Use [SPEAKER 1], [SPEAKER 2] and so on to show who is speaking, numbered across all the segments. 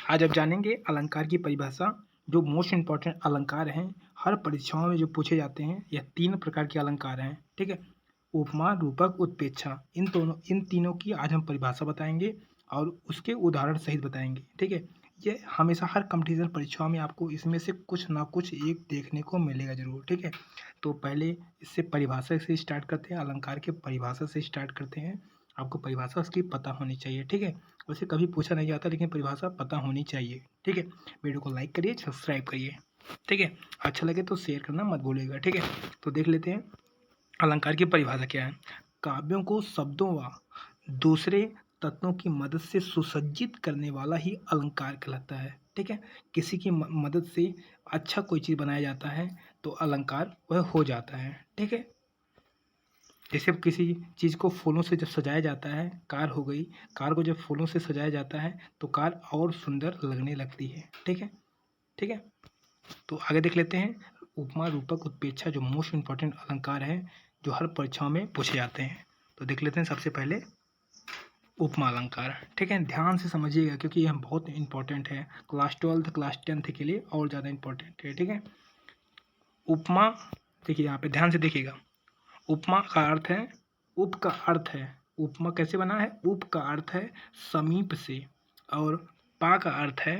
[SPEAKER 1] आज आप जानेंगे अलंकार की परिभाषा। जो मोस्ट इम्पॉर्टेंट अलंकार हैं, हर परीक्षाओं में जो पूछे जाते हैं, यह 3 प्रकार के अलंकार हैं, ठीक है? उपमा, रूपक, उत्प्रेक्षा, इन तीनों की आज हम परिभाषा बताएंगे और उसके उदाहरण सहित बताएंगे, ठीक है? ये हमेशा हर कॉम्पिटिशन परीक्षाओं में आपको इसमें से कुछ ना कुछ एक देखने को मिलेगा ज़रूर, ठीक है? तो पहले इससे परिभाषा से स्टार्ट करते हैं, अलंकार के परिभाषा से स्टार्ट करते हैं। आपको परिभाषा उसकी पता होनी चाहिए, ठीक है? वैसे कभी पूछा नहीं जाता, लेकिन परिभाषा पता होनी चाहिए, ठीक है? वीडियो को लाइक करिए, सब्सक्राइब करिए, ठीक है? अच्छा लगे तो शेयर करना मत भूलिएगा, ठीक है? तो देख लेते हैं अलंकार की परिभाषा क्या है। काव्यों को शब्दों व दूसरे तत्वों की मदद से सुसज्जित करने वाला ही अलंकार कहलाता है, ठीक है? किसी की मदद से अच्छा कोई चीज़ बनाया जाता है तो अलंकार वह हो जाता है, ठीक है? जैसे किसी चीज़ को फूलों से जब सजाया जाता है, कार हो गई, कार को जब फूलों से सजाया जाता है तो कार और सुंदर लगने लगती है, ठीक है? ठीक है? तो आगे देख लेते हैं उपमा, रूपक, उत्प्रेक्षा जो मोस्ट इम्पॉर्टेंट अलंकार हैं, जो हर परीक्षाओं में पूछे जाते हैं। तो देख लेते हैं सबसे पहले उपमा अलंकार, ठीक है? ध्यान से समझिएगा क्योंकि यह बहुत इंपॉर्टेंट है। क्लास 12th, क्लास 10th के लिए और ज़्यादा इंपॉर्टेंट है, ठीक है? उपमा, देखिए यहाँ पे ध्यान से देखिएगा। उपमा का अर्थ है, उप का अर्थ है, उपमा कैसे बना है? उप का अर्थ है समीप से, और पा का अर्थ है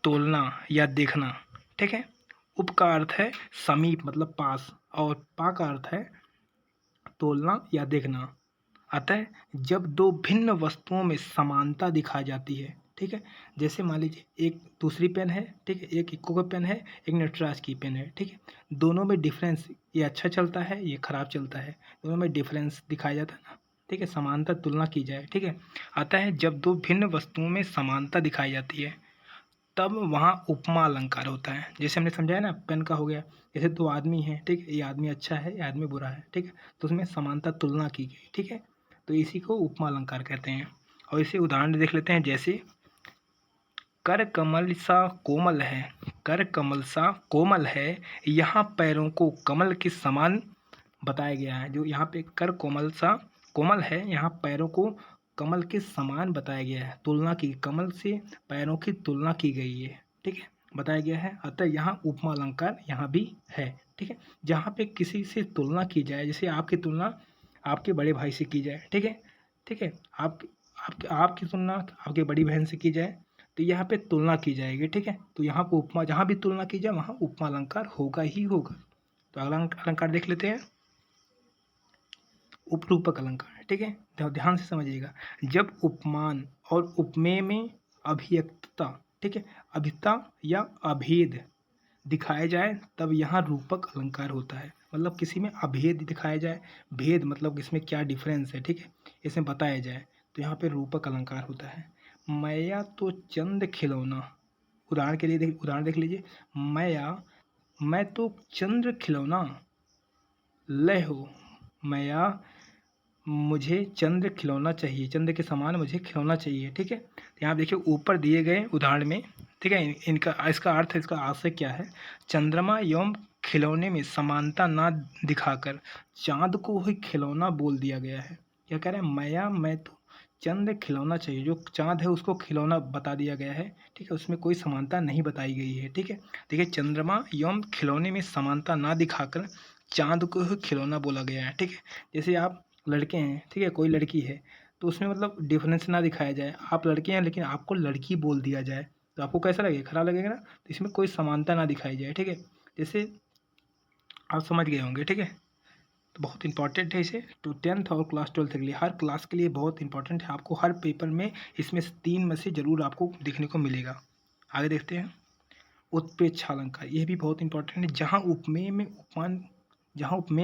[SPEAKER 1] तोलना या देखना, ठीक है? उप का अर्थ है समीप मतलब पास, और पा का अर्थ है तोलना या देखना। अतः जब दो भिन्न वस्तुओं में समानता दिखाई जाती है, ठीक है? जैसे मान लीजिए एक दूसरी पेन है, ठीक है? एक इक्को का पेन है, एक नटराज की पेन है, ठीक है? दोनों में डिफरेंस, ये अच्छा चलता है, ये खराब चलता है, दोनों में डिफरेंस दिखाया जाता है ना, ठीक है? समानता तुलना की जाए, ठीक है? अतः जब दो भिन्न वस्तुओं में समानता दिखाई जाती है तब वहाँ उपमा अलंकार होता है। जैसे हमने समझाया ना, पेन का हो गया, जैसे दो आदमी हैं, ठीक है? ये आदमी अच्छा है, ये आदमी बुरा है, ठीक है? तो उसमें समानता तुलना की गई, ठीक है? तो इसी को उपमा अलंकार कहते हैं। और इसे उदाहरण देख लेते हैं, जैसे कर कमल सा कोमल है, कर कमल सा कोमल है, यहाँ पैरों को कमल के समान बताया गया है। जो यहाँ पे कर कोमल सा कोमल है, यहाँ पैरों को कमल के समान बताया गया है, तुलना की, कमल से पैरों की तुलना की गई है, ठीक है? बताया गया है। अतः यहाँ उपमा अलंकार यहाँ भी है, ठीक है? जहाँ पे किसी से तुलना की जाए, जैसे आपकी तुलना आपके बड़े भाई से की जाए, ठीक है? ठीक है? आपकी तुलना आपके बड़ी बहन से की जाए, तो यहाँ पे तुलना की जाएगी, ठीक है? तो यहाँ पे उपमा, जहाँ भी तुलना की जाए वहाँ उपमा अलंकार होगा ही होगा। तो अगला अलंकार देख लेते हैं, उपरूपक अलंकार, ठीक है? ध्यान से समझिएगा। जब उपमान और उपमेय में अभिव्यक्तता, ठीक है, अभिता या अभेद दिखाया जाए तब यहाँ रूपक अलंकार होता है। मतलब किसी में अभेद दिखाया जाए, भेद मतलब इसमें क्या डिफरेंस है, ठीक है, इसमें बताया जाए, तो यहाँ पे रूपक अलंकार होता है। मैया तो चंद खिलौना, उदाहरण के लिए उदाहरण देख लीजिए। मैं तो चंद्र खिलौना, लय हो मैया मुझे चंद्र खिलौना चाहिए, चंद्र के समान मुझे खिलौना चाहिए, ठीक है? तो यहाँ देखिए ऊपर दिए गए उदाहरण में, ठीक है, इनका इसका अर्थ, इसका आशय क्या है? चंद्रमा एवं खिलौने में समानता ना दिखाकर चाँद को ही खिलौना बोल दिया गया है। क्या कह रहे हैं? मैं तो चंद्र खिलौना चाहिए, जो चाँद है उसको खिलौना बता दिया गया है, ठीक है? उसमें कोई समानता नहीं बताई गई है, ठीक है? देखिए चंद्रमा एवं खिलौने में समानता ना दिखाकर चाँद को ही खिलौना बोला गया है, ठीक है? जैसे आप लड़के हैं, ठीक है, कोई लड़की है, तो उसमें मतलब डिफरेंस ना दिखाया जाए। आप लड़के हैं लेकिन आपको लड़की बोल दिया जाए, तो आपको कैसा लगेगा? खराब लगेगा ना? तो इसमें कोई समानता ना दिखाई जाए, ठीक है? जैसे आप समझ गए होंगे, ठीक है? तो बहुत इंपॉर्टेंट है इसे, तो 10th और क्लास 12th के लिए, हर क्लास के लिए बहुत इंपॉर्टेंट है। आपको हर पेपर में इसमें से 3 में से ज़रूर आपको देखने को मिलेगा। आगे देखते हैं उत्प्रेक्षा अलंकार, यह भी बहुत इंपॉर्टेंट है। जहाँ उपमेय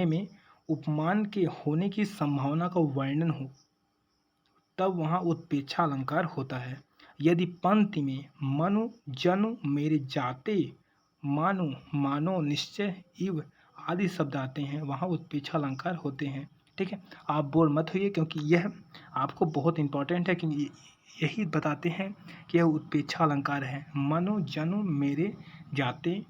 [SPEAKER 1] में उपमान के होने की संभावना का वर्णन हो तब वहाँ उत्प्रेक्षा अलंकार होता है। यदि पंक्ति में मनु जनु मेरे जाते, मानो मानो निश्चय इव आदि शब्द आते हैं, वहाँ उत्प्रेक्षा अलंकार होते हैं, ठीक है? आप बोर मत होइए क्योंकि यह आपको बहुत इंपॉर्टेंट है, क्योंकि यही बताते हैं कि यह उत्प्रेक्षा अलंकार है। मनु जनु मेरे जाते,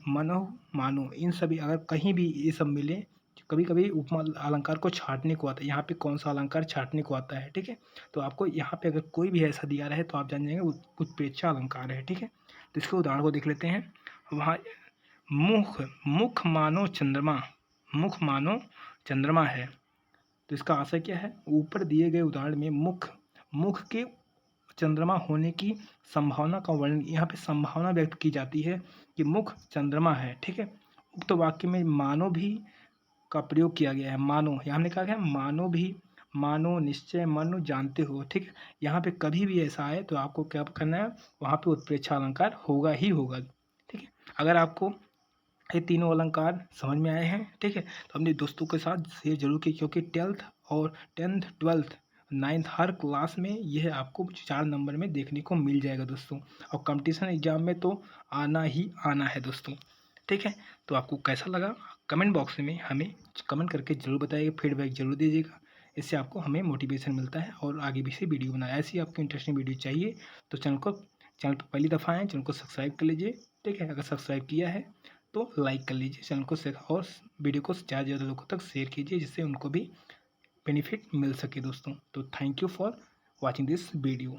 [SPEAKER 1] मनो मानो, इन सभी अगर कहीं भी ये सब मिले कभी कभी उपमा अलंकार को छाँटने को आता है, यहाँ पे कौन सा अलंकार छाँटने को आता है, ठीक है। तो आपको यहाँ पे अगर कोई भी ऐसा दिया रहे तो आप जान जाएंगे उत्प्रेक्षा अलंकार है, ठीक है। तो इसके उदाहरण को देख लेते हैं। वहाँ मुख मुख मानो चंद्रमा, मुख मानो चंद्रमा है। तो इसका आशय क्या है, ऊपर दिए गए उदाहरण में मुख मुख के चंद्रमा होने की संभावना का वर्णन, यहाँ पे संभावना व्यक्त की जाती है कि मुख चंद्रमा है, ठीक है। उक्त वाक्य में मानो भी का प्रयोग किया गया है। मानो यहाँ हमने कहा है मानो भी, मानो निश्चय मानो जानते हो, ठीक है। यहाँ पे कभी भी ऐसा आए तो आपको क्या करना है, वहाँ पे उत्प्रेक्षा अलंकार होगा ही होगा, ठीक है। अगर आपको ये तीनों अलंकार समझ में आए हैं, ठीक है, तो अपने दोस्तों के साथ शेयर जरूर कीजिए, क्योंकि 12th और 10th 12th 9th हर क्लास में यह आपको 4 नंबर में देखने को मिल जाएगा दोस्तों। और कंपटीशन एग्जाम में तो आना ही आना है दोस्तों, ठीक है। तो आपको कैसा लगा कमेंट बॉक्स में हमें कमेंट करके जरूर बताइएगा, फीडबैक जरूर दीजिएगा। इससे आपको हमें मोटिवेशन मिलता है और आगे भी से वीडियो बनाए। ऐसी आपको इंटरेस्टिंग वीडियो चाहिए तो चैनल पर पहली दफ़ा आए, चैनल को सब्सक्राइब कर लीजिए, ठीक है। अगर सब्सक्राइब किया है तो लाइक कर लीजिए चैनल को, और वीडियो को ज़्यादा से ज़्यादा लोगों तक शेयर कीजिए, जिससे उनको भी बेनिफिट मिल सके दोस्तों। तो thank you for watching this video.